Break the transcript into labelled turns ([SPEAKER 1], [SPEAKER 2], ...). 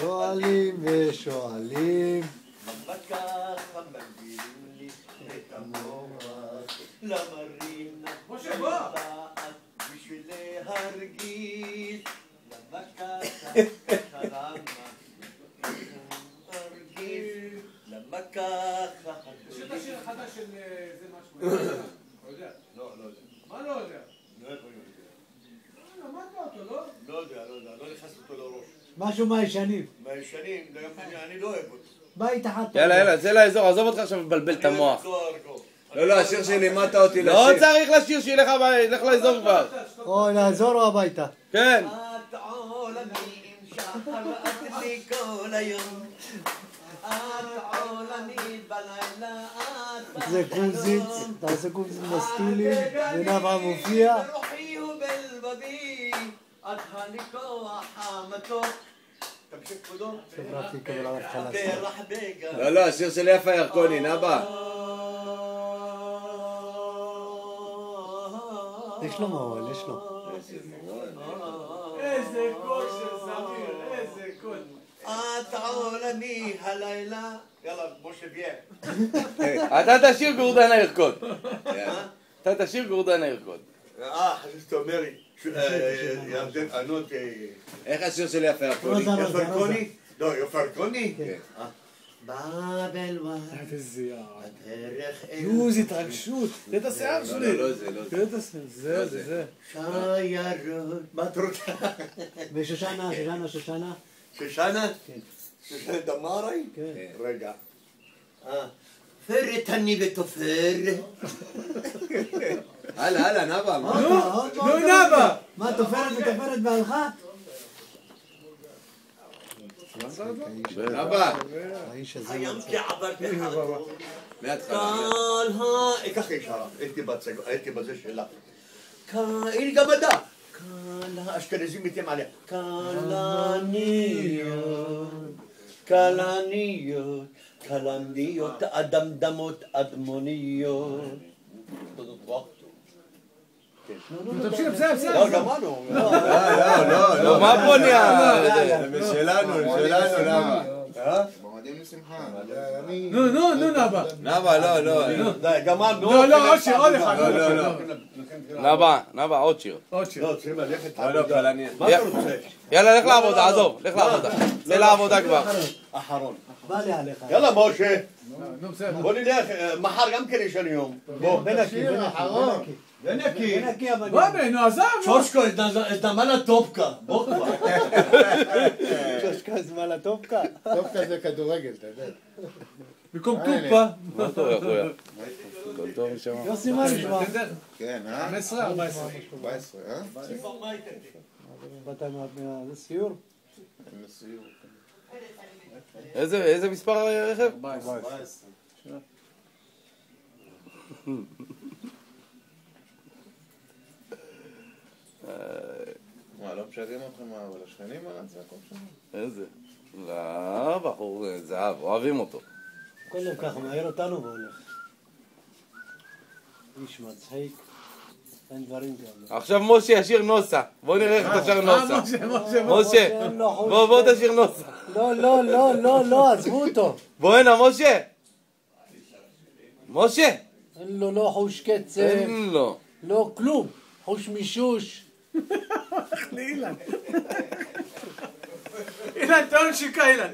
[SPEAKER 1] שואלים ושואלים
[SPEAKER 2] משה בוא!
[SPEAKER 3] בשביל להרגיש למה ככה למה ככה
[SPEAKER 2] יש את השיר החדש של זה משהו, אתה יודע?
[SPEAKER 3] לא יודע.
[SPEAKER 2] מה לא יודע?
[SPEAKER 3] לא יכול להיות.
[SPEAKER 2] למדת אותו, לא?
[SPEAKER 3] לא יודע, לא נכנס אותו לראש.
[SPEAKER 1] משהו מהישנים.
[SPEAKER 3] מהישנים, אני לא אוהב אותו.
[SPEAKER 1] בית אחת.
[SPEAKER 4] יאללה, זה לאזור, עזוב אותך עכשיו לבלבל את המוח.
[SPEAKER 5] לא, השיר שלימדת אותי לשיר.
[SPEAKER 4] לא צריך לשיר, שילך לאזור כבר.
[SPEAKER 1] או לאזור או הביתה.
[SPEAKER 4] כן.
[SPEAKER 3] את עולמי עם שחר את לי כל היום את עולמי בלילה את
[SPEAKER 1] זה קומזיץ, תעשה קומזיץ מסטולים, ונבע מופיע.
[SPEAKER 3] ברוחי ובלבבי את הניכוח המתוק תמשיך כבודו
[SPEAKER 1] חברתי קבל עליו חלאס.
[SPEAKER 3] פרח בגן
[SPEAKER 5] לא, השיר של יפה ירקוני, נבא.
[SPEAKER 1] יש לו מעול, יש לו.
[SPEAKER 2] איזה קול של זמיר, איזה קול.
[SPEAKER 3] את עולמי הלילה יאללה משה ביה
[SPEAKER 4] אתה תשאיר גורדנה ירקוד. אתה תשאיר גורדנה ירקוד.
[SPEAKER 3] חשוב שאתה אומר לי ירדן ענות
[SPEAKER 5] איך השיר של יפה ירקוני?
[SPEAKER 3] יפרקוני? לא, יפרקוני?
[SPEAKER 5] כן.
[SPEAKER 3] בבלוואר
[SPEAKER 2] איזה יעד.
[SPEAKER 3] הדרך
[SPEAKER 2] יוז, התרגשות. תראה את השיער שלי.
[SPEAKER 5] לא זה, לא זה.
[SPEAKER 2] תראה את השיער. זה.
[SPEAKER 3] שיירות. מה את רוצה?
[SPEAKER 1] ושושנה, שושנה.
[SPEAKER 3] שושנה?
[SPEAKER 1] כן.
[SPEAKER 3] שושנה דמארי?
[SPEAKER 1] כן.
[SPEAKER 3] רגע. פרת אני ותופר.
[SPEAKER 5] הלאה, נבא.
[SPEAKER 2] נו נבא.
[SPEAKER 1] מה, תופרת והלכה?
[SPEAKER 5] נבא.
[SPEAKER 1] האיש הזה
[SPEAKER 3] הים
[SPEAKER 1] מצא.
[SPEAKER 3] כעבר בחדרו.
[SPEAKER 5] מההתחלה.
[SPEAKER 3] ככה היא שרה, הייתי בזה שלה. הנה גם אתה. האשכנזים מתים עליה. כלניות, כלניות, אדמדמות, אדמוניות.
[SPEAKER 2] תמשיך, בסדר.
[SPEAKER 3] לא, גמרנו.
[SPEAKER 5] לא,
[SPEAKER 4] מה פה נהיה?
[SPEAKER 5] זה שלנו, נבא.
[SPEAKER 2] נו, נבא.
[SPEAKER 5] נבא, לא.
[SPEAKER 3] די, גמרנו.
[SPEAKER 2] לא, עוד שיר, עוד אחד.
[SPEAKER 4] נבא, עוד שיר.
[SPEAKER 2] עוד שיר.
[SPEAKER 3] לא, צריכים ללכת
[SPEAKER 5] לא,
[SPEAKER 3] לעבודה.
[SPEAKER 5] קלנית.
[SPEAKER 3] מה אתה רוצה?
[SPEAKER 4] יאללה, לך לעבודה, עזוב, לך לעבודה. זה לעבודה כבר.
[SPEAKER 3] אחרון.
[SPEAKER 1] בא לי עליך.
[SPEAKER 3] יאללה, משה.
[SPEAKER 2] נו, בסדר.
[SPEAKER 3] בוא נלך, מחר גם כן יש לנו יום. בוא.
[SPEAKER 1] בנקי.
[SPEAKER 3] ונקי.
[SPEAKER 1] אבל...
[SPEAKER 2] בוא בנו, עזב.
[SPEAKER 3] צ'ושקו, הזדמנה טופקה. בוא כבר.
[SPEAKER 1] צ'ושקה זמן הטופקה.
[SPEAKER 6] טופקה זה כדורגל, אתה יודע.
[SPEAKER 2] במקום טופה.
[SPEAKER 4] מה אתה רואה, אחויה? כל טוב משמה.
[SPEAKER 1] יוסי, מה נשמע?
[SPEAKER 6] כן,
[SPEAKER 2] 15, 14.
[SPEAKER 6] 14,
[SPEAKER 1] באת מהסיור?
[SPEAKER 6] לסיור.
[SPEAKER 4] איזה מספר הרכב?
[SPEAKER 2] 14.
[SPEAKER 6] מה, לא משגעים אתכם אבל השכנים על זה הכל שם?
[SPEAKER 4] איזה? לא, בחור זהב, אוהבים אותו.
[SPEAKER 1] קודם ככה, מעיר אותנו והולך. איש מצחיק. אין דברים כאלה.
[SPEAKER 4] עכשיו משה ישיר נוסה. בוא נראה איך אתה שר נוסה. משה, בוא תשיר נוסה.
[SPEAKER 1] לא, עזבו אותו.
[SPEAKER 4] בוא הנה, משה. משה.
[SPEAKER 1] אין לו לא חוש קצב,
[SPEAKER 4] אין לו.
[SPEAKER 1] לא כלום. חוש מישוש.
[SPEAKER 2] אילן, תאון שיקה אילן.